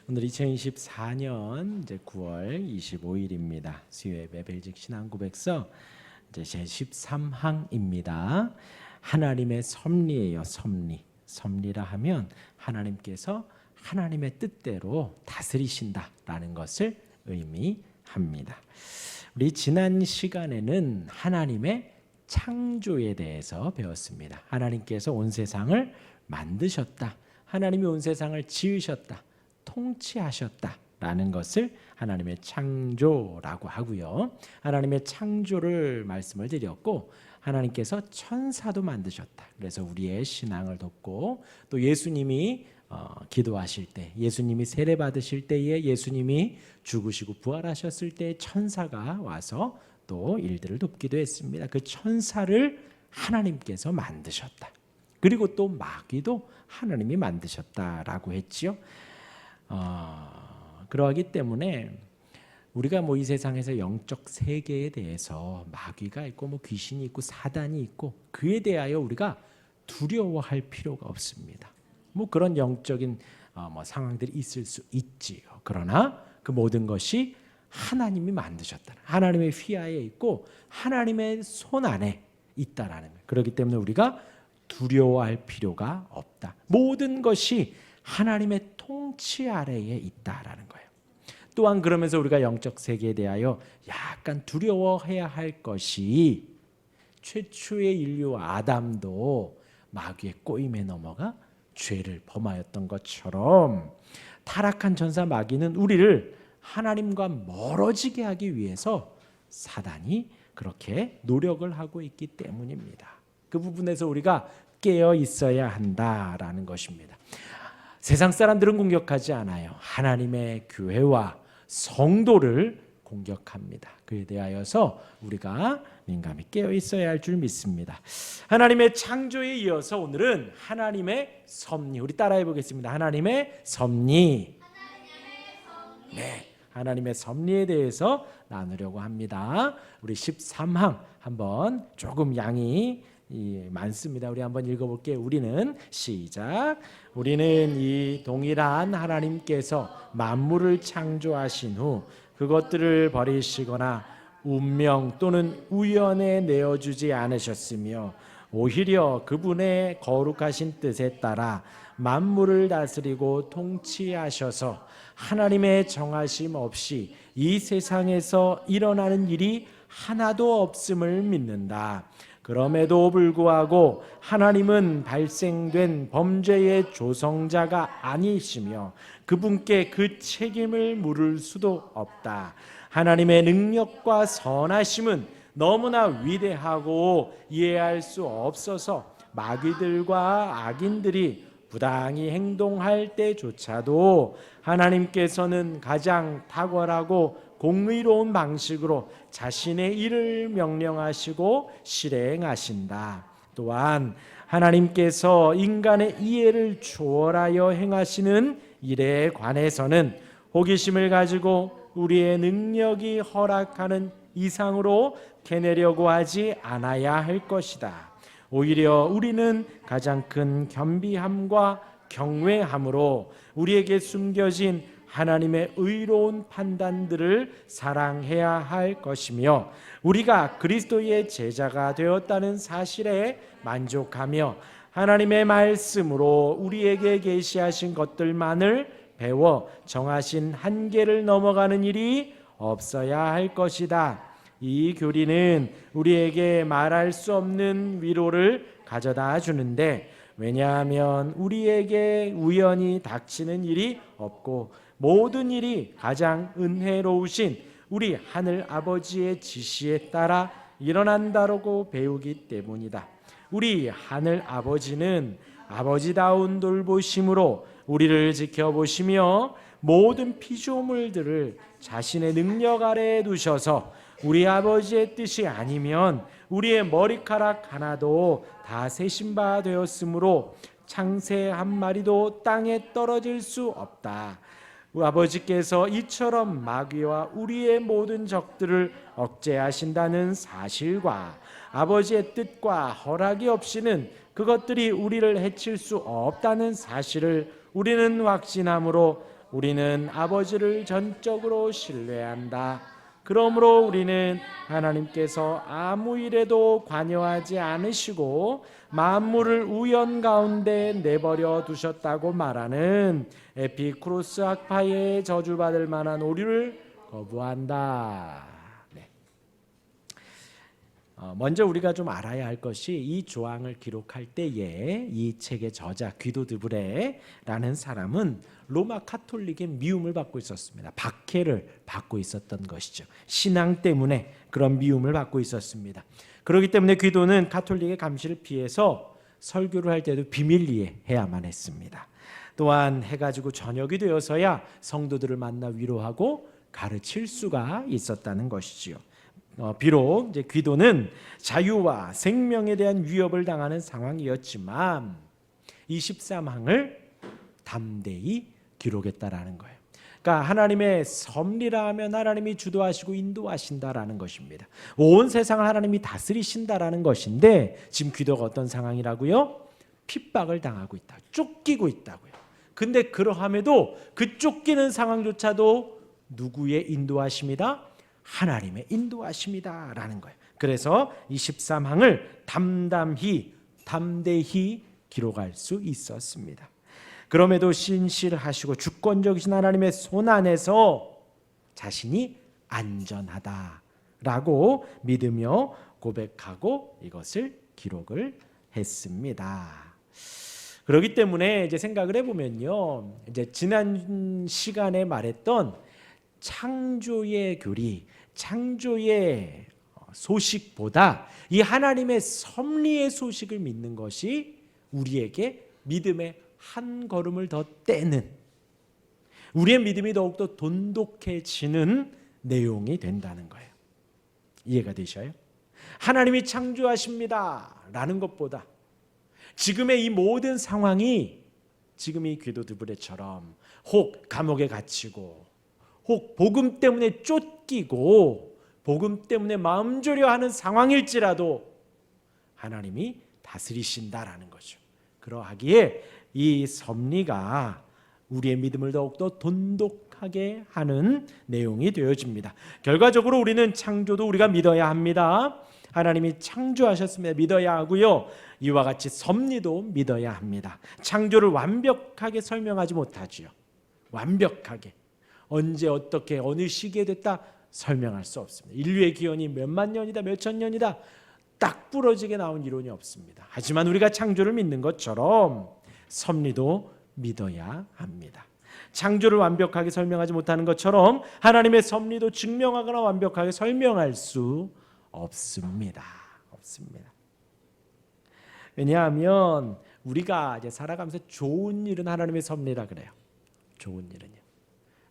오늘 2024년 이제 9월 25일입니다. 수요예배 벨직 신앙고백서 이제 제 13항입니다. 하나님의 섭리예요. 섭리라 하면 하나님께서 하나님의 뜻대로 다스리신다라는 것을 의미합니다. 우리 지난 시간에는 하나님의 창조에 대해서 배웠습니다. 하나님께서 온 세상을 만드셨다. 하나님이 온 세상을 지으셨다. 통치하셨다라는 것을 하나님의 창조라고 하고요. 하나님의 창조를 말씀을 드렸고 하나님께서 천사도 만드셨다. 그래서 우리의 신앙을 돕고 또 예수님이 기도하실 때, 예수님이 세례 받으실 때에 예수님이 죽으시고 부활하셨을 때 천사가 와서 또 일들을 돕기도 했습니다. 그 천사를 하나님께서 만드셨다. 그리고 또 마귀도 하나님이 만드셨다라고 했지요. 그러하기 때문에 우리가 이 세상에서 영적 세계에 대해서 마귀가 있고 귀신이 있고 사단이 있고 그에 대하여 우리가 두려워할 필요가 없습니다. 그런 영적인 상황들이 있을 수 있지요. 그러나 그 모든 것이 하나님이 만드셨다. 하나님의 휘하에 있고 하나님의 손 안에 있다라는 거예요. 그렇기 때문에 우리가 두려워할 필요가 없다. 모든 것이 하나님의 통치 아래에 있다라는 거예요. 또한 그러면서 우리가 영적 세계에 대하여 약간 두려워해야 할 것이 최초의 인류 아담도 마귀의 꼬임에 넘어가 죄를 범하였던 것처럼 타락한 전사 마귀는 우리를 하나님과 멀어지게 하기 위해서 사단이 그렇게 노력을 하고 있기 때문입니다. 그 부분에서 우리가 깨어 있어야 한다라는 것입니다. 세상 사람들은 공격하지 않아요. 하나님의 교회와 성도를 공격합니다. 그에 대하여서 우리가 민감히 깨어 있어야 할 줄 믿습니다. 하나님의 창조에 이어서 오늘은 하나님의 섭리, 우리 따라해 보겠습니다. 하나님의 섭리. 네, 하나님의 섭리에 대해서 나누려고 합니다. 우리 13항 한번 조금 양이 많습니다. 우리 한번 읽어볼게요. 우리는 시작. 우리는 이 동일한 하나님께서 만물을 창조하신 후 그것들을 버리시거나 운명 또는 우연에 내어주지 않으셨으며 오히려 그분의 거룩하신 뜻에 따라 만물을 다스리고 통치하셔서 하나님의 정하심 없이 이 세상에서 일어나는 일이 하나도 없음을 믿는다. 그럼에도 불구하고 하나님은 발생된 범죄의 조성자가 아니시며 그분께 그 책임을 물을 수도 없다. 하나님의 능력과 선하심은 너무나 위대하고 이해할 수 없어서 마귀들과 악인들이 부당히 행동할 때조차도 하나님께서는 가장 탁월하고 공의로운 방식으로 자신의 일을 명령하시고 실행하신다. 또한 하나님께서 인간의 이해를 초월하여 행하시는 일에 관해서는 호기심을 가지고 우리의 능력이 허락하는 이상으로 캐내려고 하지 않아야 할 것이다. 오히려 우리는 가장 큰 겸비함과 경외함으로 우리에게 숨겨진 하나님의 의로운 판단들을 사랑해야 할 것이며 우리가 그리스도의 제자가 되었다는 사실에 만족하며 하나님의 말씀으로 우리에게 계시하신 것들만을 배워 정하신 한계를 넘어가는 일이 없어야 할 것이다. 이 교리는 우리에게 말할 수 없는 위로를 가져다 주는데 왜냐하면 우리에게 우연히 닥치는 일이 없고 모든 일이 가장 은혜로우신 우리 하늘 아버지의 지시에 따라 일어난다고 배우기 때문이다. 우리 하늘 아버지는 아버지다운 돌보심으로 우리를 지켜보시며 모든 피조물들을 자신의 능력 아래에 두셔서 우리 아버지의 뜻이 아니면 우리의 머리카락 하나도 다 세신 바 되었으므로 창새 한 마리도 땅에 떨어질 수 없다. 아버지께서 이처럼 마귀와 우리의 모든 적들을 억제하신다는 사실과 아버지의 뜻과 허락이 없이는 그것들이 우리를 해칠 수 없다는 사실을 우리는 확신함으로 우리는 아버지를 전적으로 신뢰한다. 그러므로 우리는 하나님께서 아무 일에도 관여하지 않으시고 만물을 우연 가운데 내버려 두셨다고 말하는 에피쿠로스 학파의 저주받을 만한 오류를 거부한다. 네. 먼저 우리가 좀 알아야 할 것이 이 조항을 기록할 때에 이 책의 저자 귀도 드브레라는 사람은 로마 카톨릭의 미움을 받고 있었습니다. 박해를 받고 있었던 것이죠. 신앙 때문에 그런 미움을 받고 있었습니다. 그렇기 때문에 귀도는 카톨릭의 감시를 피해서 설교를 할 때도 비밀리에 해야만 했습니다. 또한 해가지고 저녁이 되어서야 성도들을 만나 위로하고 가르칠 수가 있었다는 것이지요. 비록 이제 귀도는 자유와 생명에 대한 위협을 당하는 상황이었지만 23항을 담대히 기록했다라는 거예요. 그러니까 하나님의 섭리라 하면 하나님이 주도하시고 인도하신다라는 것입니다. 온 세상을 하나님이 다스리신다라는 것인데 지금 귀도가 어떤 상황이라고요? 핍박을 당하고 있다. 쫓기고 있다고요. 근데 그러함에도 그 쫓기는 상황조차도 누구의 인도하심이다? 하나님의 인도하심이다라는 거예요. 그래서 23항을 담대히 기록할 수 있었습니다. 그럼에도 신실하시고 주권적이신 하나님의 손 안에서 자신이 안전하다라고 믿으며 고백하고 이것을 기록을 했습니다. 그렇기 때문에 이제 생각을 해보면요, 이제 지난 시간에 말했던 창조의 교리, 창조의 소식보다 이 하나님의 섭리의 소식을 믿는 것이 우리에게 믿음의 한 걸음을 더 떼는, 우리의 믿음이 더욱더 돈독해지는 내용이 된다는 거예요. 이해가 되셔요? 하나님이 창조하십니다 라는 것보다 지금의 이 모든 상황이 지금 이 귀도 드브레처럼 혹 감옥에 갇히고 혹 복음 때문에 쫓기고 복음 때문에 마음 졸여하는 상황일지라도 하나님이 다스리신다라는 거죠. 그러하기에 이 섭리가 우리의 믿음을 더욱더 돈독하게 하는 내용이 되어집니다. 결과적으로 우리는 창조도 우리가 믿어야 합니다. 하나님이 창조하셨습니다. 믿어야 하고요. 이와 같이 섭리도 믿어야 합니다. 창조를 완벽하게 설명하지 못하지요. 완벽하게 언제 어떻게 어느 시기에 됐다 설명할 수 없습니다. 인류의 기원이 몇만 년이다 몇천 년이다 딱 부러지게 나온 이론이 없습니다. 하지만 우리가 창조를 믿는 것처럼 섭리도 믿어야 합니다. 창조를 완벽하게 설명하지 못하는 것처럼 하나님의 섭리도 증명하거나 완벽하게 설명할 수 없습니다. 왜냐하면 우리가 이제 살아가면서 좋은 일은 하나님의 섭리라 그래요. 좋은 일은요.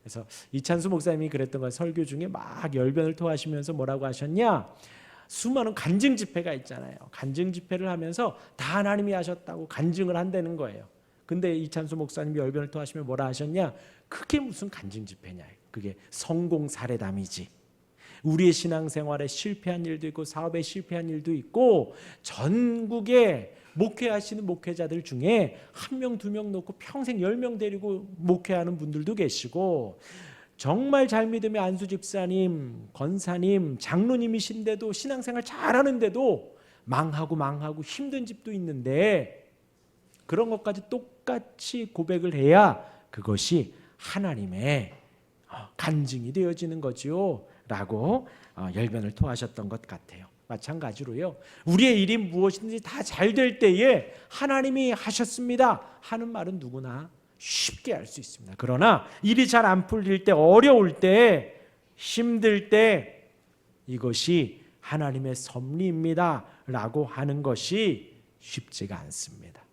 그래서 이찬수 목사님이 그랬던 거, 설교 중에 막 열변을 토하시면서 뭐라고 하셨냐? 수많은 간증 집회가 있잖아요. 간증 집회를 하면서 다 하나님이 하셨다고 간증을 한다는 거예요. 근데 이찬수 목사님이 열변을 토하시면 뭐라 하셨냐? 그게 무슨 간증 집회냐? 그게 성공 사례담이지. 우리의 신앙생활에 실패한 일도 있고 사업에 실패한 일도 있고 전국에 목회하시는 목회자들 중에 1명, 2명 놓고 평생 10명 데리고 목회하는 분들도 계시고 정말 잘 믿으면 안수 집사님, 권사님, 장로님이신데도 신앙생활 잘하는데도 망하고 힘든 집도 있는데 그런 것까지 똑같이 고백을 해야 그것이 하나님의 간증이 되어지는 거지요 라고 열변을 토하셨던 것 같아요. 마찬가지로요, 우리의 일이 무엇이든지 다 잘 될 때에 하나님이 하셨습니다 하는 말은 누구나 쉽게 할 수 있습니다. 그러나 일이 잘 안 풀릴 때, 어려울 때, 힘들 때 이것이 하나님의 섭리입니다 라고 하는 것이 쉽지가 않습니다.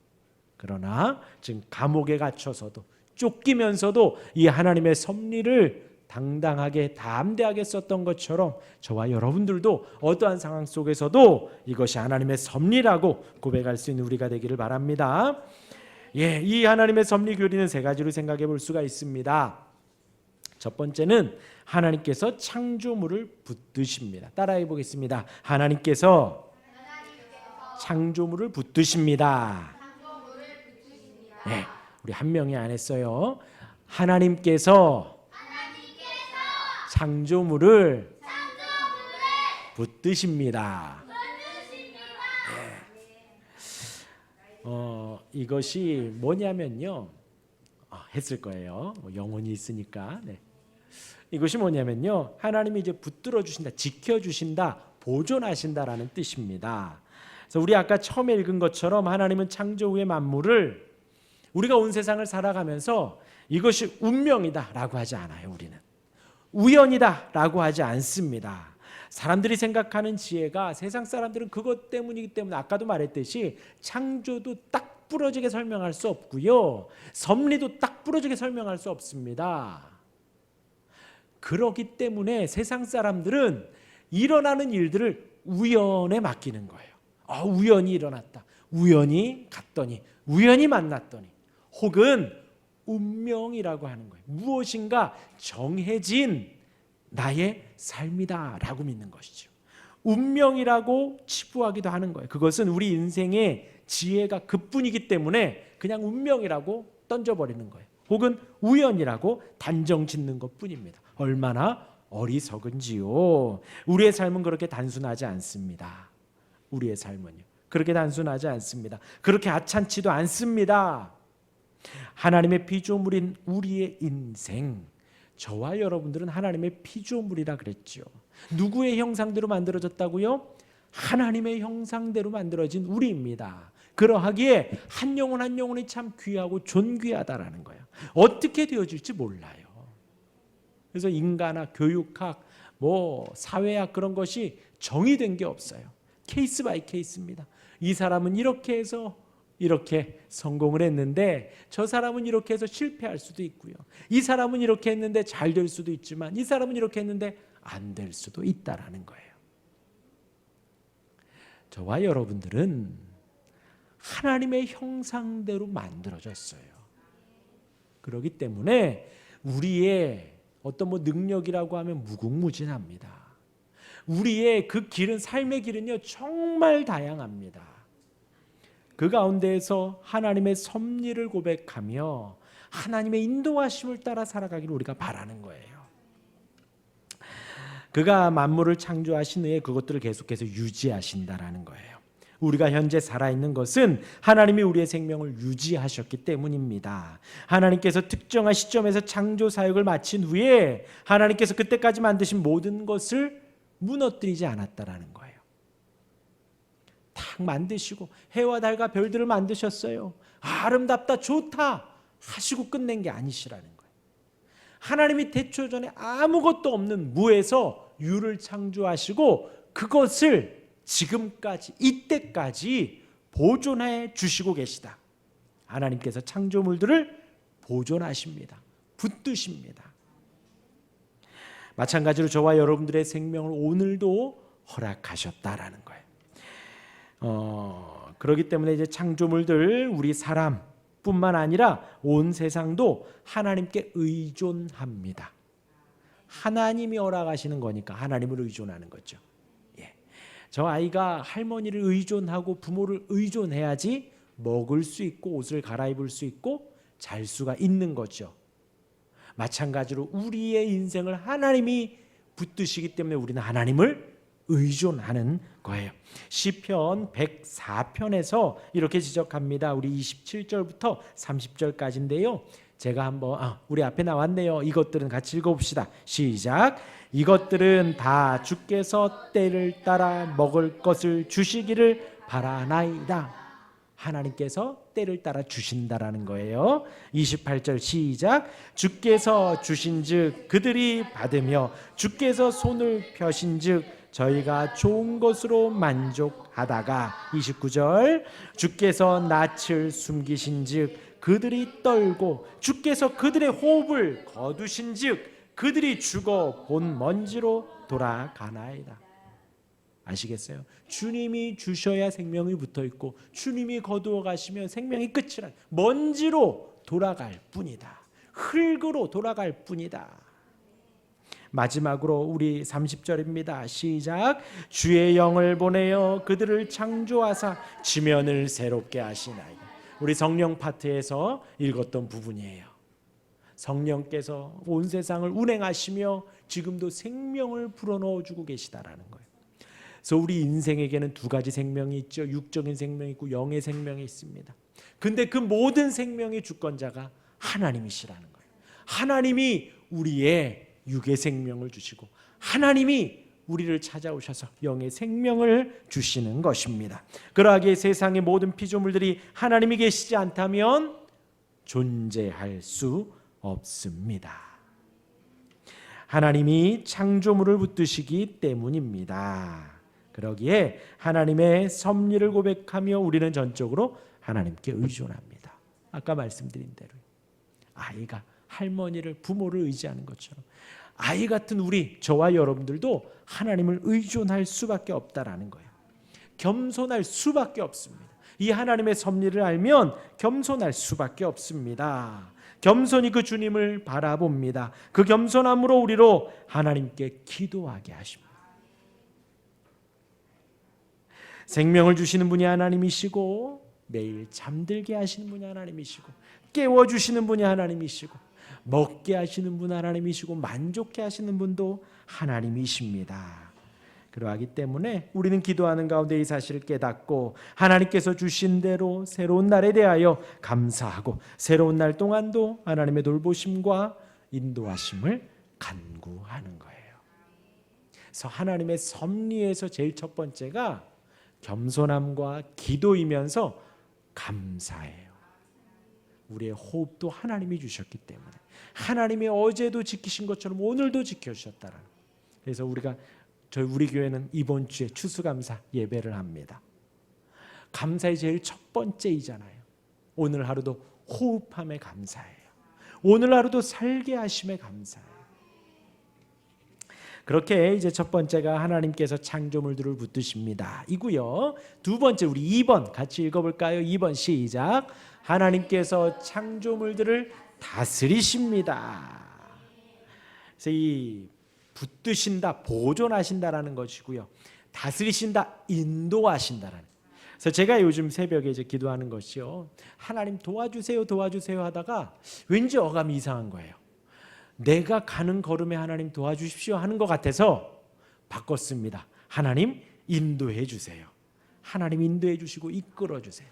그러나 지금 감옥에 갇혀서도 쫓기면서도 이 하나님의 섭리를 당당하게 담대하게 썼던 것처럼 저와 여러분들도 어떠한 상황 속에서도 이것이 하나님의 섭리라고 고백할 수 있는 우리가 되기를 바랍니다. 이 하나님의 섭리 교리는 세 가지로 생각해 볼 수가 있습니다. 첫 번째는 하나님께서 창조물을 붙드십니다. 따라해 보겠습니다. 하나님께서 창조물을 붙드십니다. 우리 한 명이 안 했어요. 하나님께서 창조물을 붙드십니다. 이것이 뭐냐면요. 했을 거예요. 영혼이 있으니까. 네. 이것이 뭐냐면요. 하나님이 이제 붙들어 주신다, 지켜 주신다, 보존하신다라는 뜻입니다. 그래서 우리 아까 처음에 읽은 것처럼 하나님은 창조 후의 만물을 우리가 온 세상을 살아가면서 이것이 운명이다라고 하지 않아요. 우리는 우연이다라고 하지 않습니다. 사람들이 생각하는 지혜가 세상 사람들은 그것 때문이기 때문에 아까도 말했듯이 창조도 딱 부러지게 설명할 수 없고요. 섭리도 딱 부러지게 설명할 수 없습니다. 그렇기 때문에 세상 사람들은 일어나는 일들을 우연에 맡기는 거예요. 우연히 일어났다. 우연히 갔더니 우연히 만났더니 혹은 운명이라고 하는 거예요. 무엇인가 정해진 나의 삶이다라고 믿는 것이죠. 운명이라고 치부하기도 하는 거예요. 그것은 우리 인생의 지혜가 그뿐이기 때문에 그냥 운명이라고 던져버리는 거예요. 혹은 우연이라고 단정 짓는 것뿐입니다. 얼마나 어리석은지요. 우리의 삶은 그렇게 단순하지 않습니다. 우리의 삶은요. 그렇게 단순하지 않습니다. 그렇게 하찮지도 않습니다. 하나님의 피조물인 우리의 인생, 저와 여러분들은 하나님의 피조물이라 그랬죠. 누구의 형상대로 만들어졌다고요? 하나님의 형상대로 만들어진 우리입니다. 그러하기에 한 영혼 한 영혼이 참 귀하고 존귀하다라는 거예요. 어떻게 되어질지 몰라요. 그래서 인간학, 교육학, 사회학 그런 것이 정의된 게 없어요. 케이스 바이 케이스입니다. 이 사람은 이렇게 해서 이렇게 성공을 했는데 저 사람은 이렇게 해서 실패할 수도 있고요. 이 사람은 이렇게 했는데 잘 될 수도 있지만 이 사람은 이렇게 했는데 안 될 수도 있다라는 거예요. 저와 여러분들은 하나님의 형상대로 만들어졌어요. 그렇기 때문에 우리의 어떤 능력이라고 하면 무궁무진합니다. 우리의 그 길은, 삶의 길은요 정말 다양합니다. 그 가운데에서 하나님의 섭리를 고백하며 하나님의 인도하심을 따라 살아가기를 우리가 바라는 거예요. 그가 만물을 창조하신 후에 그것들을 계속해서 유지하신다라는 거예요. 우리가 현재 살아있는 것은 하나님이 우리의 생명을 유지하셨기 때문입니다. 하나님께서 특정한 시점에서 창조 사역을 마친 후에 하나님께서 그때까지 만드신 모든 것을 무너뜨리지 않았다라는 거예요. 딱 만드시고 해와 달과 별들을 만드셨어요. 아름답다, 좋다 하시고 끝낸 게 아니시라는 거예요. 하나님이 태초전에 아무것도 없는 무에서 유를 창조하시고 그것을 지금까지, 이때까지 보존해 주시고 계시다. 하나님께서 창조물들을 보존하십니다. 붙드십니다. 마찬가지로 저와 여러분들의 생명을 오늘도 허락하셨다라는 거예요. 그렇기 때문에 이제 창조물들, 우리 사람뿐만 아니라 온 세상도 하나님께 의존합니다. 하나님이 허락하시는 거니까 하나님을 의존하는 거죠. 저 아이가 할머니를 의존하고 부모를 의존해야지 먹을 수 있고 옷을 갈아입을 수 있고 잘 수가 있는 거죠. 마찬가지로 우리의 인생을 하나님이 붙드시기 때문에 우리는 하나님을 의존하는 거예요. 시편 104편에서 이렇게 지적합니다. 우리 27절부터 30절까지인데요. 제가 한번 우리 앞에 나왔네요. 이것들은 같이 읽어봅시다. 시작. 이것들은 다 주께서 때를 따라 먹을 것을 주시기를 바라나이다. 하나님께서 때를 따라 주신다라는 거예요. 28절 시작. 주께서 주신즉 그들이 받으며 주께서 손을 펴신즉 저희가 좋은 것으로 만족하다가 29절 주께서 낯을 숨기신즉 그들이 떨고 주께서 그들의 호흡을 거두신즉 그들이 죽어 본 먼지로 돌아가나이다. 아시겠어요? 주님이 주셔야 생명이 붙어있고 주님이 거두어 가시면 생명이 끝이라 먼지로 돌아갈 뿐이다. 흙으로 돌아갈 뿐이다. 마지막으로 우리 30절입니다. 시작. 주의 영을 보내어 그들을 창조하사 지면을 새롭게 하시나이다. 우리 성령 파트에서 읽었던 부분이에요. 성령께서 온 세상을 운행하시며 지금도 생명을 불어넣어 주고 계시다라는 거예요. 그래서 우리 인생에게는 두 가지 생명이 있죠. 육적인 생명이 있고 영의 생명이 있습니다. 근데 그 모든 생명의 주권자가 하나님이시라는 거예요. 하나님이 우리의 육의 생명을 주시고 하나님이 우리를 찾아오셔서 영의 생명을 주시는 것입니다. 그러하기에 세상의 모든 피조물들이 하나님이 계시지 않다면 존재할 수 없습니다. 하나님이 창조물을 붙드시기 때문입니다. 그러기에 하나님의 섭리를 고백하며 우리는 전적으로 하나님께 의존합니다. 아까 말씀드린 대로 아이가 할머니를, 부모를 의지하는 것처럼 아이 같은 우리, 저와 여러분들도 하나님을 의존할 수밖에 없다라는 거예요. 겸손할 수밖에 없습니다. 이 하나님의 섭리를 알면 겸손할 수밖에 없습니다. 겸손히 그 주님을 바라봅니다. 그 겸손함으로 우리로 하나님께 기도하게 하십니다. 생명을 주시는 분이 하나님이시고 매일 잠들게 하시는 분이 하나님이시고 깨워주시는 분이 하나님이시고 먹게 하시는 분 하나님이시고 만족케 하시는 분도 하나님이십니다. 그러하기 때문에 우리는 기도하는 가운데 이 사실을 깨닫고 하나님께서 주신 대로 새로운 날에 대하여 감사하고 새로운 날 동안도 하나님의 돌보심과 인도하심을 간구하는 거예요. 그래서 하나님의 섭리에서 제일 첫 번째가 겸손함과 기도이면서 감사해요. 우리의 호흡도 하나님이 주셨기 때문에 하나님이 어제도 지키신 것처럼 오늘도 지켜주셨다는. 그래서 우리 교회는 이번 주에 추수감사 예배를 합니다. 감사의 제일 첫 번째이잖아요. 오늘 하루도 호흡함에 감사해요. 오늘 하루도 살게 하심에 감사해요. 그렇게 이제 첫 번째가 하나님께서 창조물들을 붙드십니다. 이고요. 두 번째 우리 2번 같이 읽어볼까요? 2번 시작. 하나님께서 창조물들을 다스리십니다. 그래서 이 붙드신다, 보존하신다라는 것이고요. 다스리신다, 인도하신다라는. 그래서 제가 요즘 새벽에 이제 기도하는 것이요. 하나님 도와주세요, 도와주세요 하다가 왠지 어감이 이상한 거예요. 내가 가는 걸음에 하나님 도와주십시오 하는 것 같아서 바꿨습니다. 하나님 인도해 주세요. 하나님 인도해 주시고 이끌어 주세요.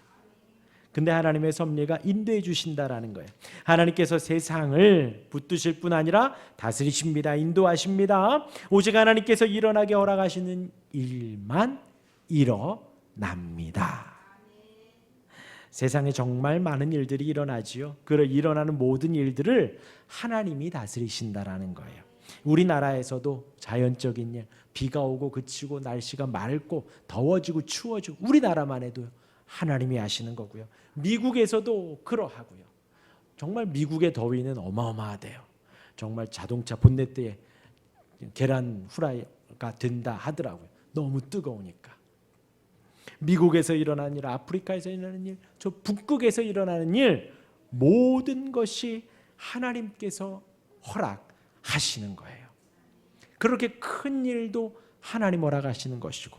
근데 하나님의 섭리가 인도해 주신다라는 거예요. 하나님께서 세상을 붙드실 뿐 아니라 다스리십니다. 인도하십니다. 오직 하나님께서 일어나게 허락하시는 일만 일어납니다. 세상에 정말 많은 일들이 일어나지요. 그 일어나는 모든 일들을 하나님이 다스리신다라는 거예요. 우리나라에서도 자연적인 일, 비가 오고 그치고 날씨가 맑고 더워지고 추워지고 우리나라만 해도 하나님이 하시는 거고요. 미국에서도 그러하고요. 정말 미국의 더위는 어마어마하대요. 정말 자동차 본네트에 계란 후라이가 된다 하더라고요. 너무 뜨거우니까. 미국에서 일어나는 일, 아프리카에서 일어나는 일, 저 북극에서 일어나는 일 모든 것이 하나님께서 허락하시는 거예요. 그렇게 큰 일도 하나님 허락하시는 것이고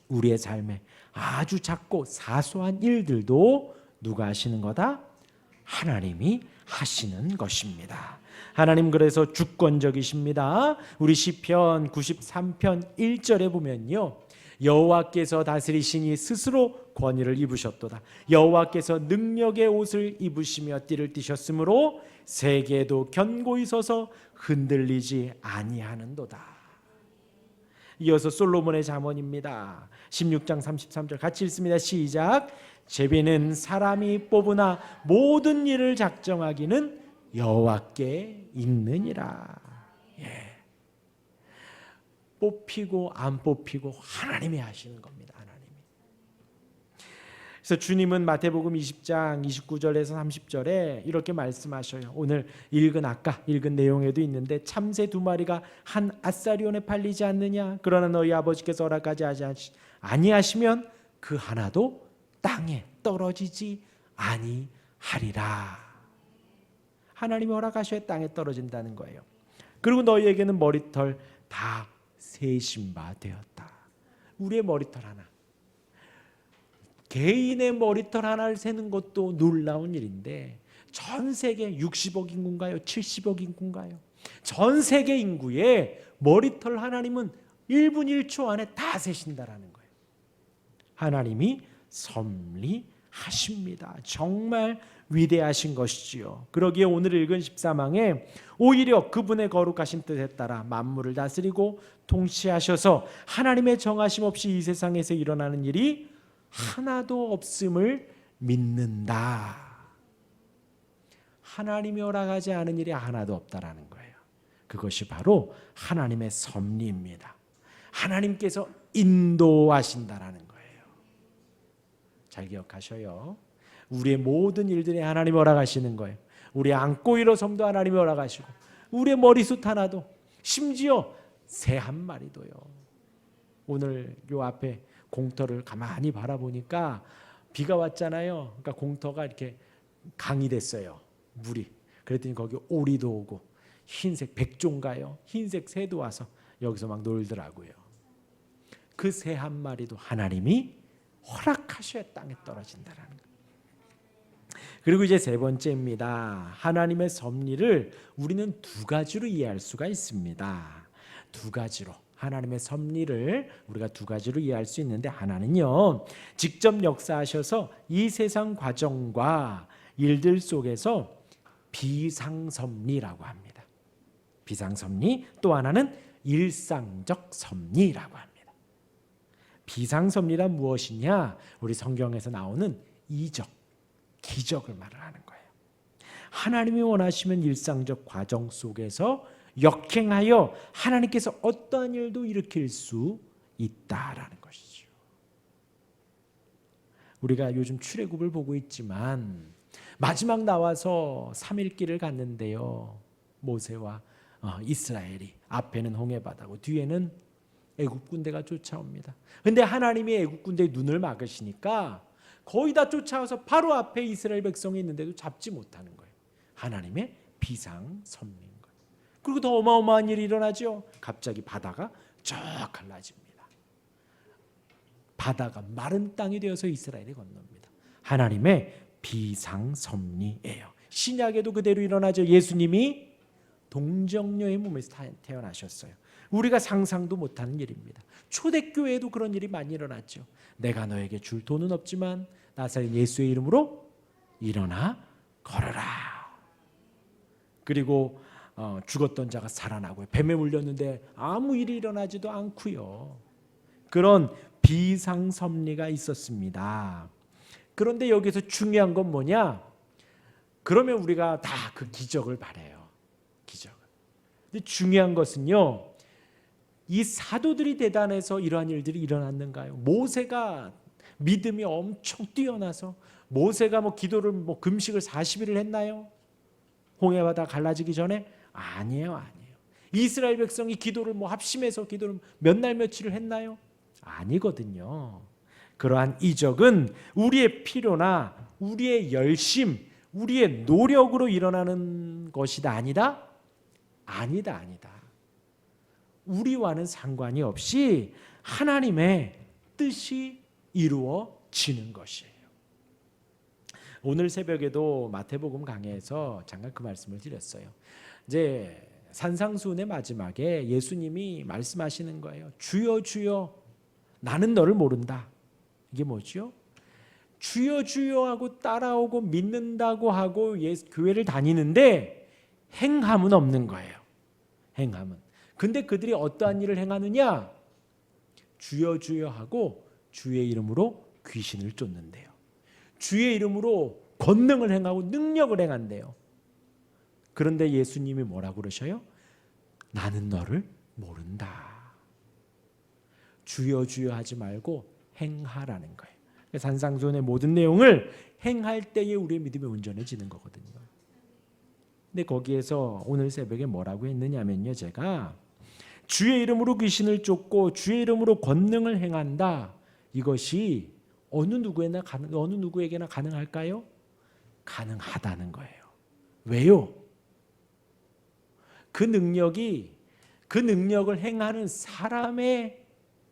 우리의 삶에 아주 작고 사소한 일들도 누가 하시는 거다? 하나님이 하시는 것입니다. 하나님 그래서 주권적이십니다. 우리 시편 93편 1절에 보면요. 여호와께서 다스리시니 스스로 권위를 입으셨도다. 여호와께서 능력의 옷을 입으시며 띠를 띠셨으므로 세계도 견고히 서서 흔들리지 아니하는도다. 이어서 솔로몬의 잠언입니다. 16장 33절 같이 읽습니다. 시작. 제비는 사람이 뽑으나 모든 일을 작정하기는 여호와께 있느니라. 뽑히고 안 뽑히고 하나님이 하시는 겁니다. 하나님이. 그래서 주님은 마태복음 20장 29절에서 30절에 이렇게 말씀하셔요. 오늘 아까 읽은 내용에도 있는데 참새 2마리가 한 아사리온에 팔리지 않느냐? 그러나 너희 아버지께서 허락하지 아니하시면 그 하나도 땅에 떨어지지 아니하리라. 하나님이 허락하셔야 땅에 떨어진다는 거예요. 그리고 너희에게는 머리털 다 세신 바 되었다. 우리의 머리털 하나, 개인의 머리털 하나를 세는 것도 놀라운 일인데 전 세계 60억 인구인가요? 70억 인구인가요? 전 세계 인구의 머리털 하나님은 1분 1초 안에 다 세신다라는 거예요. 하나님이 섭리하십니다. 정말 위대하신 것이지요. 그러기에 오늘 읽은 14망에 오히려 그분의 거룩하신 뜻에 따라 만물을 다스리고 통치하셔서 하나님의 정하심 없이 이 세상에서 일어나는 일이 하나도 없음을 믿는다. 하나님이 허락하지 않은 일이 하나도 없다라는 거예요. 그것이 바로 하나님의 섭리입니다. 하나님께서 인도하신다라는 거예요. 잘 기억하셔요. 우리의 모든 일들이 하나님이 허락하시는 거예요. 우리 안고 일어섬도 하나님이 허락하시고, 우리의 머리숱 하나도, 심지어 새 한 마리도요. 오늘 요 앞에 공터를 가만히 바라보니까 비가 왔잖아요. 그러니까 공터가 이렇게 강이 됐어요. 물이. 그랬더니 거기 오리도 오고 흰색 백종가요. 흰색 새도 와서 여기서 막 놀더라고요. 그 새 한 마리도 하나님이 허락하셔야 땅에 떨어진다라는 거예요. 그리고 이제 세 번째입니다. 하나님의 섭리를 우리는 두 가지로 이해할 수가 있습니다. 두 가지로. 하나님의 섭리를 우리가 두 가지로 이해할 수 있는데, 하나는요, 직접 역사하셔서 이 세상 과정과 일들 속에서 비상섭리라고 합니다. 비상섭리. 또 하나는 일상적 섭리라고 합니다. 비상섭리란 무엇이냐? 우리 성경에서 나오는 이적, 기적을 말을 하는 거예요. 하나님이 원하시면 일상적 과정 속에서 역행하여 하나님께서 어떠한 일도 일으킬 수 있다라는 것이죠. 우리가 요즘 출애굽을 보고 있지만 마지막 나와서 3일 길을 갔는데요. 모세와 이스라엘이 앞에는 홍해바다고 뒤에는 애굽 군대가 쫓아옵니다. 그런데 하나님이 애굽 군대의 눈을 막으시니까 거의 다 쫓아와서 바로 앞에 이스라엘 백성이 있는데도 잡지 못하는 거예요. 하나님의 비상섭리인 거예요. 그리고 더 어마어마한 일이 일어나죠. 갑자기 바다가 쫙 갈라집니다. 바다가 마른 땅이 되어서 이스라엘이 건넙니다. 하나님의 비상섭리예요. 신약에도 그대로 일어나죠. 예수님이 동정녀의 몸에서 태어나셨어요. 우리가 상상도 못하는 일입니다. 초대교회에도 그런 일이 많이 일어났죠. 내가 너에게 줄 돈은 없지만 나사렛 예수의 이름으로 일어나 걸어라. 그리고 죽었던 자가 살아나고요. 뱀에 물렸는데 아무 일이 일어나지도 않고요. 그런 비상섭리가 있었습니다. 그런데 여기서 중요한 건 뭐냐? 그러면 우리가 다 그 기적을 바라요. 기적을. 근데 중요한 것은요, 이 사도들이 대단해서 이러한 일들이 일어났는가요? 모세가 믿음이 엄청 뛰어나서 모세가 기도를 금식을 40일을 했나요? 홍해바다 갈라지기 전에? 아니에요. 이스라엘 백성이 기도를 합심해서 기도를 몇 날 며칠을 했나요? 아니거든요. 그러한 이적은 우리의 필요나 우리의 열심, 우리의 노력으로 일어나는 것이다 아니다? 아니다. 우리와는 상관이 없이 하나님의 뜻이 이루어지는 것이에요. 오늘 새벽에도 마태복음 강해에서 잠깐 그 말씀을 드렸어요. 이제 산상수훈의 마지막에 예수님이 말씀하시는 거예요. 주여 주여 나는 너를 모른다. 이게 뭐죠? 주여 주여 하고 따라오고 믿는다고 하고 교회를 다니는데 행함은 없는 거예요. 행함은. 근데 그들이 어떠한 일을 행하느냐? 주여 주여 하고 주의 이름으로 귀신을 쫓는데요. 주의 이름으로 권능을 행하고 능력을 행한대요. 그런데 예수님이 뭐라고 그러셔요? 나는 너를 모른다. 주여 주여 하지 말고 행하라는 거예요. 산상수훈의 모든 내용을 행할 때에 우리의 믿음이 온전해지는 거거든요. 근데 거기에서 오늘 새벽에 뭐라고 했느냐면요, 제가 주의 이름으로 귀신을 쫓고 주의 이름으로 권능을 행한다. 이것이 어느 누구에게나 가능할까요? 가능하다는 거예요. 왜요? 그 능력을 행하는 사람의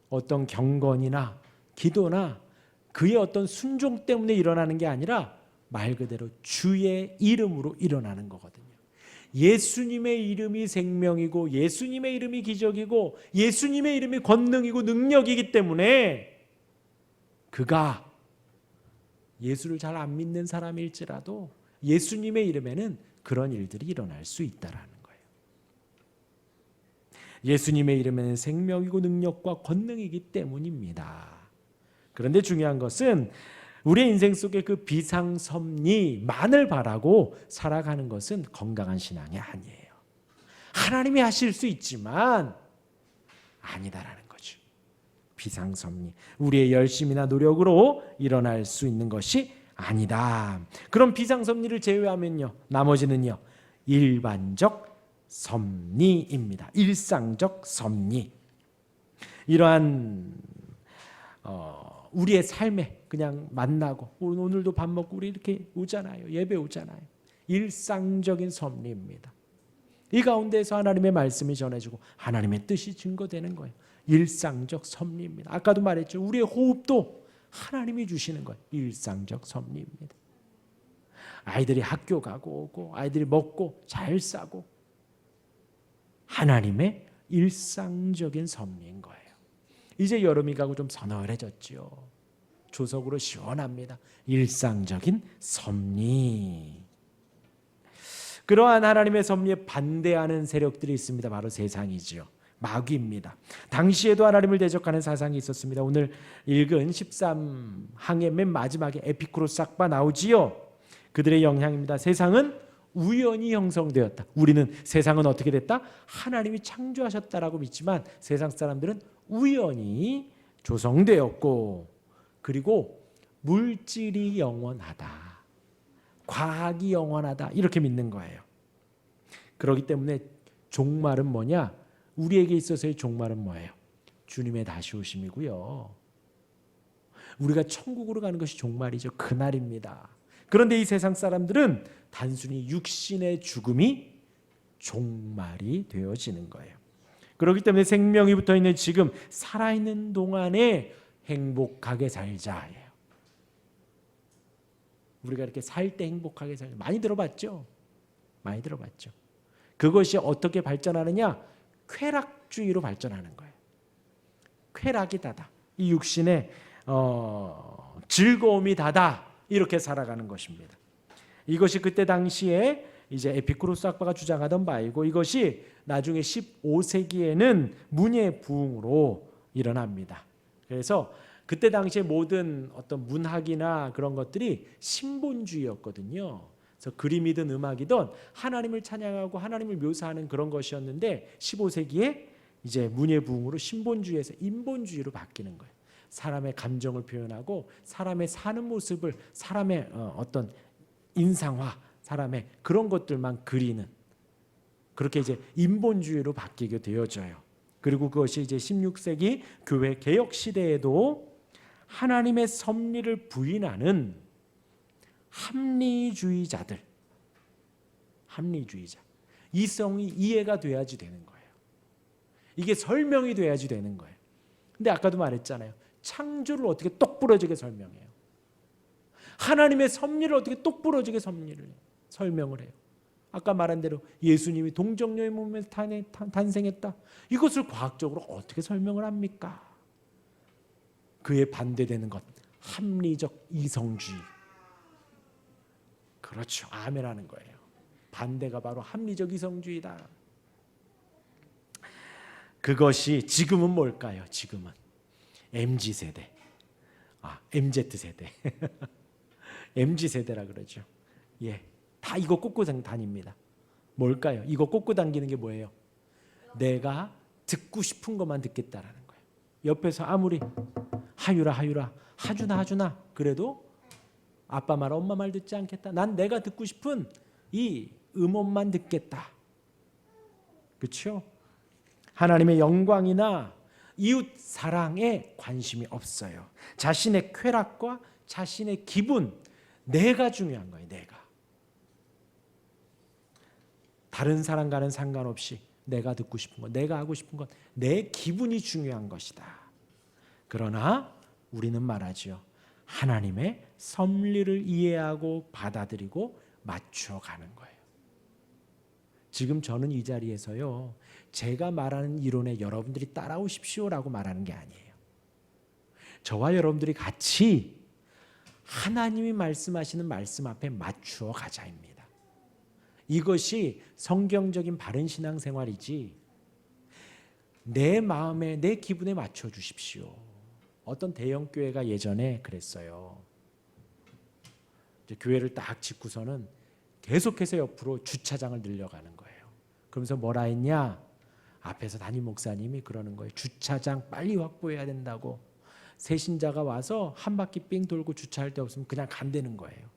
어떤 경건이나 기도나 그의 어떤 순종 때문에 일어나는 게 아니라 말 그대로 주의 이름으로 일어나는 거거든요. 예수님의 이름이 생명이고 예수님의 이름이 기적이고 예수님의 이름이 권능이고 능력이기 때문에 그가 예수를 잘 안 믿는 사람일지라도 예수님의 이름에는 그런 일들이 일어날 수 있다라는 거예요. 예수님의 이름에는 생명이고 능력과 권능이기 때문입니다. 그런데 중요한 것은 우리의 인생 속에 그 비상섭리만을 바라고 살아가는 것은 건강한 신앙이 아니에요. 하나님이 하실 수 있지만 아니다라는 거죠. 비상섭리, 우리의 열심이나 노력으로 일어날 수 있는 것이 아니다. 그럼 비상섭리를 제외하면요, 나머지는요 일반적 섭리입니다. 일상적 섭리. 이러한 우리의 삶에 그냥 만나고 오늘도 밥 먹고 우리 이렇게 오잖아요. 예배 오잖아요. 일상적인 섭리입니다. 이 가운데에서 하나님의 말씀이 전해지고 하나님의 뜻이 증거되는 거예요. 일상적 섭리입니다. 아까도 말했죠. 우리의 호흡도 하나님이 주시는 거예요. 일상적 섭리입니다. 아이들이 학교 가고 오고 아이들이 먹고 잘 싸고 하나님의 일상적인 섭리인 거예요. 이제 여름이 가고 좀 서늘해졌죠. 조석으로 시원합니다. 일상적인 섭리. 그러한 하나님의 섭리에 반대하는 세력들이 있습니다. 바로 세상이지요. 마귀입니다. 당시에도 하나님을 대적하는 사상이 있었습니다. 오늘 읽은 13항의 맨 마지막에 에피쿠로스 학파 나오지요. 그들의 영향입니다. 세상은 우연히 형성되었다. 우리는 세상은 어떻게 됐다? 하나님이 창조하셨다라고 믿지만 세상 사람들은 우연히 조성되었고, 그리고 물질이 영원하다, 과학이 영원하다, 이렇게 믿는 거예요. 그렇기 때문에 종말은 뭐냐? 우리에게 있어서의 종말은 뭐예요? 주님의 다시 오심이고요. 우리가 천국으로 가는 것이 종말이죠. 그날입니다. 그런데 이 세상 사람들은 단순히 육신의 죽음이 종말이 되어지는 거예요. 그렇기 때문에 생명이 붙어있는 지금 살아있는 동안에 행복하게 살자예요. 우리가 이렇게 살 때 행복하게 살자, 많이 들어봤죠? 많이 들어봤죠. 그것이 어떻게 발전하느냐? 쾌락주의로 발전하는 거예요. 쾌락이 다다, 이 육신의 즐거움이 다다, 이렇게 살아가는 것입니다. 이것이 그때 당시에 이제 에피쿠로스 학파가 주장하던 바이고, 이것이 나중에 15세기에는 문예 부흥으로 일어납니다. 그래서 그때 당시에 모든 어떤 문학이나 그런 것들이 신본주의였거든요. 그래서 그림이든 음악이든 하나님을 찬양하고 하나님을 묘사하는 그런 것이었는데 15세기에 이제 문예 부흥으로 신본주의에서 인본주의로 바뀌는 거예요. 사람의 감정을 표현하고 사람의 사는 모습을, 사람의 어떤 인상화, 사람의 그런 것들만 그리는, 그렇게 이제 인본주의로 바뀌게 되어져요. 그리고 그것이 이제 16세기 교회 개혁 시대에도 하나님의 섭리를 부인하는 합리주의자들, 합리주의자, 이성이 이해가 돼야지 되는 거예요. 이게 설명이 돼야지 되는 거예요. 근데 아까도 말했잖아요. 창조를 어떻게 똑부러지게 설명해요? 하나님의 섭리를 어떻게 똑부러지게 설명을 해요? 아까 말한 대로 예수님이 동정녀의 몸에서 탄생했다. 이것을 과학적으로 어떻게 설명을 합니까? 그에 반대되는 것, 합리적 이성주의. 그렇죠. 아멘하는 거예요. 반대가 바로 합리적 이성주의다. 그것이 지금은 뭘까요? 지금은 MZ세대, MZ세대, MZ세대라 그러죠. 예, 다 이거 꽂고 다닙니다. 뭘까요? 이거 꽂고 다니는 게 뭐예요? 내가 듣고 싶은 것만 듣겠다라는 거예요. 옆에서 아무리 하유라 하주나 그래도 아빠 말 엄마 말 듣지 않겠다. 난 내가 듣고 싶은 이 음원만 듣겠다. 그렇죠? 하나님의 영광이나 이웃 사랑에 관심이 없어요. 자신의 쾌락과 자신의 기분, 내가 중요한 거예요. 내가. 다른 사람과는 상관없이 내가 듣고 싶은 것, 내가 하고 싶은 것, 내 기분이 중요한 것이다. 그러나 우리는 말하죠. 하나님의 섭리를 이해하고 받아들이고 맞춰가는 거예요. 지금 저는 이 자리에서요, 제가 말하는 이론에 여러분들이 따라오십시오라고 말하는 게 아니에요. 저와 여러분들이 같이 하나님이 말씀하시는 말씀 앞에 맞추어 가자입니다. 이것이 성경적인 바른 신앙생활이지, 내 마음에 내 기분에 맞춰 주십시오. 어떤 대형 교회가 예전에 그랬어요. 이제 교회를 딱 짓고서는 계속해서 옆으로 주차장을 늘려가는 거예요. 그러면서 뭐라 했냐? 앞에서 담임 목사님이 그러는 거예요. 주차장 빨리 확보해야 된다고. 새신자가 와서 한 바퀴 삥 돌고 주차할 데 없으면 그냥 간다는 거예요.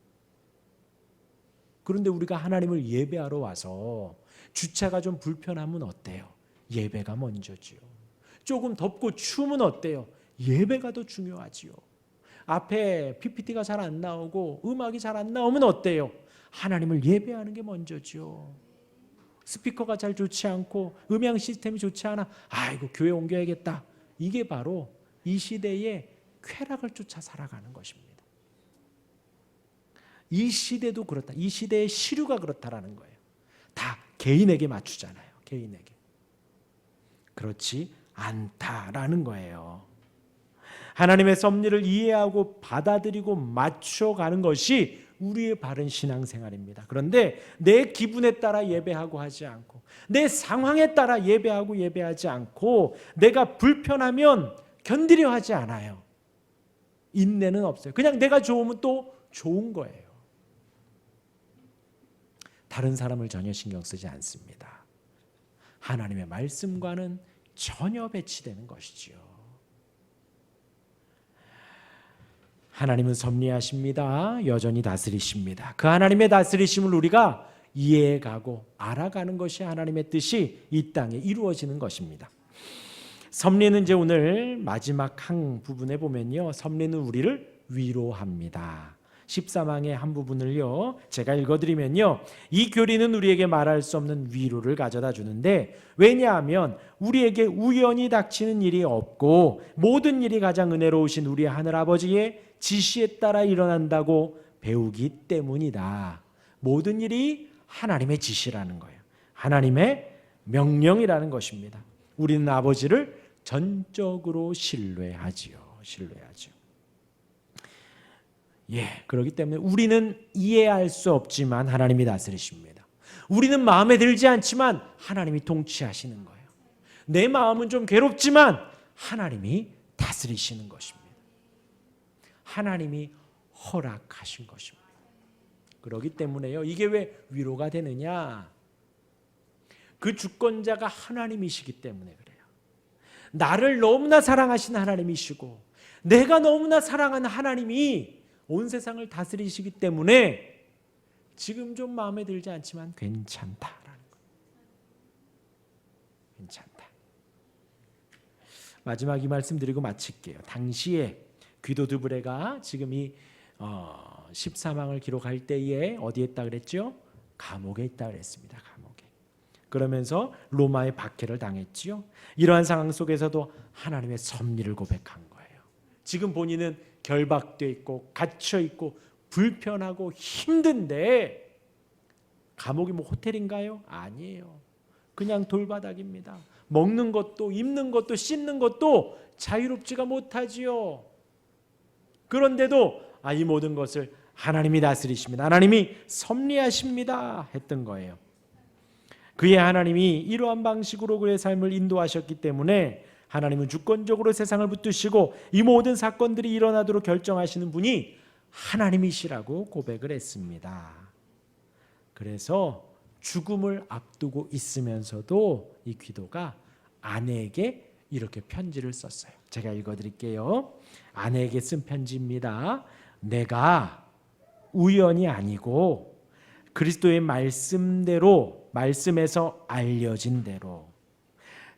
그런데 우리가 하나님을 예배하러 와서 주차가 좀 불편하면 어때요? 예배가 먼저지요. 조금 덥고 추우면 어때요? 예배가 더 중요하지요. 앞에 PPT가 잘 안 나오고 음악이 잘 안 나오면 어때요? 하나님을 예배하는 게 먼저죠. 스피커가 잘 좋지 않고 음향 시스템이 좋지 않아, 아이고 교회 옮겨야겠다. 이게 바로 이 시대의 쾌락을 쫓아 살아가는 것입니다. 이 시대도 그렇다. 이 시대의 시류가 그렇다라는 거예요. 다 개인에게 맞추잖아요. 개인에게. 그렇지 않다라는 거예요. 하나님의 섭리를 이해하고 받아들이고 맞춰가는 것이 우리의 바른 신앙생활입니다. 그런데 내 기분에 따라 예배하고 하지 않고, 내 상황에 따라 예배하고 예배하지 않고, 내가 불편하면 견디려 하지 않아요. 인내는 없어요. 그냥 내가 좋으면 또 좋은 거예요. 다른 사람을 전혀 신경 쓰지 않습니다. 하나님의 말씀과는 전혀 배치되는 것이지요. 하나님은 섭리하십니다. 여전히 다스리십니다. 그 하나님의 다스리심을 우리가 이해해가고 알아가는 것이 하나님의 뜻이 이 땅에 이루어지는 것입니다. 섭리는 이제 오늘 마지막 한 부분에 보면요, 섭리는 우리를 위로합니다. 13항의 한 부분을요 제가 읽어드리면요, 이 교리는 우리에게 말할 수 없는 위로를 가져다 주는데, 왜냐하면 우리에게 우연히 닥치는 일이 없고 모든 일이 가장 은혜로우신 우리 하늘아버지의 지시에 따라 일어난다고 배우기 때문이다. 모든 일이 하나님의 지시라는 거예요. 하나님의 명령이라는 것입니다. 우리는 아버지를 전적으로 신뢰하지요. 그렇기 때문에 우리는 이해할 수 없지만 하나님이 다스리십니다. 우리는 마음에 들지 않지만 하나님이 통치하시는 거예요. 내 마음은 좀 괴롭지만 하나님이 다스리시는 것입니다. 하나님이 허락하신 것입니다. 그렇기 때문에요, 이게 왜 위로가 되느냐? 그 주권자가 하나님이시기 때문에 그래요. 나를 너무나 사랑하신 하나님이시고 내가 너무나 사랑하는 하나님이 온 세상을 다스리시기 때문에 지금 좀 마음에 들지 않지만 괜찮다라는 거예요. 괜찮다. 마지막 이 말씀 드리고 마칠게요. 당시에 귀도 드브레가 지금 이 13항을 기록할 때에 어디에 있다 그랬죠? 감옥에 있다 그랬습니다. 감옥에. 그러면서 로마의 박해를 당했지요. 이러한 상황 속에서도 하나님의 섭리를 고백한 거예요. 지금 본인은 결박돼 있고 갇혀 있고 불편하고 힘든데, 감옥이 뭐 호텔인가요? 아니에요. 그냥 돌바닥입니다. 먹는 것도 입는 것도 씻는 것도 자유롭지가 못하지요. 그런데도 이 모든 것을 하나님이 다스리십니다. 하나님이 섭리하십니다 했던 거예요. 그의 하나님이 이러한 방식으로 그의 삶을 인도하셨기 때문에 하나님은 주권적으로 세상을 붙드시고 이 모든 사건들이 일어나도록 결정하시는 분이 하나님이시라고 고백을 했습니다. 그래서 죽음을 앞두고 있으면서도 이 귀도가 아내에게 이렇게 편지를 썼어요. 제가 읽어드릴게요. 아내에게 쓴 편지입니다. 내가 우연이 아니고 그리스도의 말씀대로, 말씀에서 알려진 대로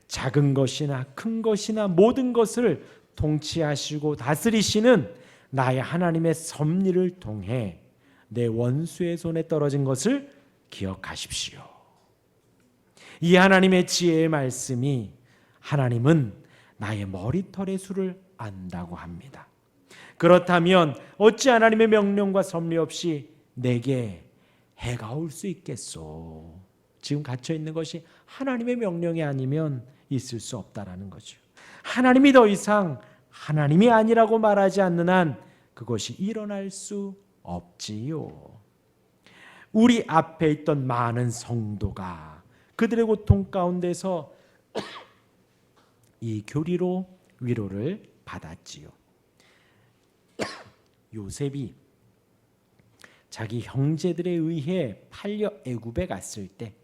작은 것이나 큰 것이나 모든 것을 통치하시고 다스리시는 나의 하나님의 섭리를 통해 내 원수의 손에 떨어진 것을 기억하십시오. 이 하나님의 지혜의 말씀이, 하나님은 나의 머리털의 수를 안다고 합니다. 그렇다면 어찌 하나님의 명령과 섭리 없이 내게 해가 올 수 있겠소? 지금 갇혀 있는 것이 하나님의 명령이 아니면 있을 수 없다라는 거죠. 하나님이 더 이상 하나님이 아니라고 말하지 않는 한 그것이 일어날 수 없지요. 우리 앞에 있던 많은 성도가 그들의 고통 가운데서 이 교리로 위로를 받았지요. 요셉이 자기 형제들에 의해 팔려 애굽에 갔을 때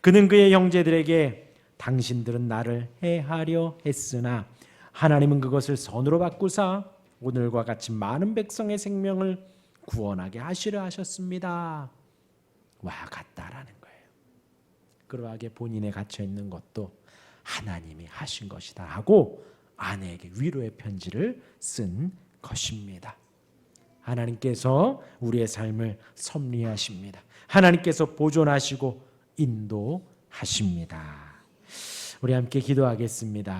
그는 그의 형제들에게 당신들은 나를 해하려 했으나 하나님은 그것을 선으로 바꾸사 오늘과 같이 많은 백성의 생명을 구원하게 하시려 하셨습니다. 와 같다라는 거예요. 그러하게 본인에 갇혀 있는 것도 하나님이 하신 것이다 하고 아내에게 위로의 편지를 쓴 것입니다. 하나님께서 우리의 삶을 섭리하십니다. 하나님께서 보존하시고 인도하십니다. 우리 함께 기도하겠습니다.